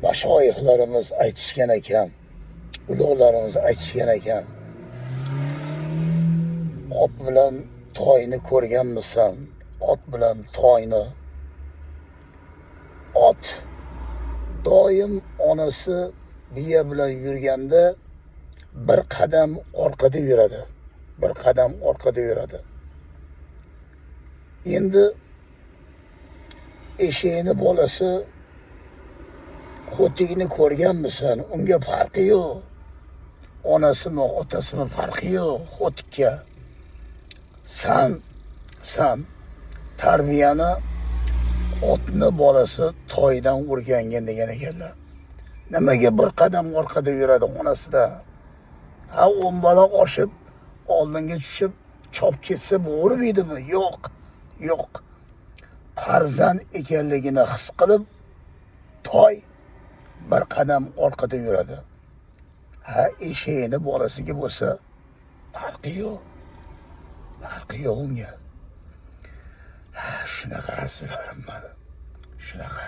mashoyihlarimiz aytishgan ekan, ulug'larimiz aytishgan ekan, ot bilan toyni ko'rganmisan? Ot bilan toyni. Ot doim onasi biya bilan yurganda bir qadam orqada yuradi. Bir qadam orqada yuradi. Endi eshakni bolasi xo'tigini ko'rganmisan? Unga farqi yo'q. Onasimi, otasimi farqi yo'q xo'tikka. San tarbiyani otni bolasi toydan o'rgangan degan ekanlar. Nimaga bir qadam orqada yuradi onasida? Ha, 10 bola oshib, oldinga tushib, chop ketsa bo'g'irmaydimi? Yo'q. Farzand ekanligini his qilib, toy bir qadam orqada yuradi. Ha, eshakni bolasiga bo'lsa farqi yo'q. Unga. Ha, shunaqa azizlarim mani. Shunaqa.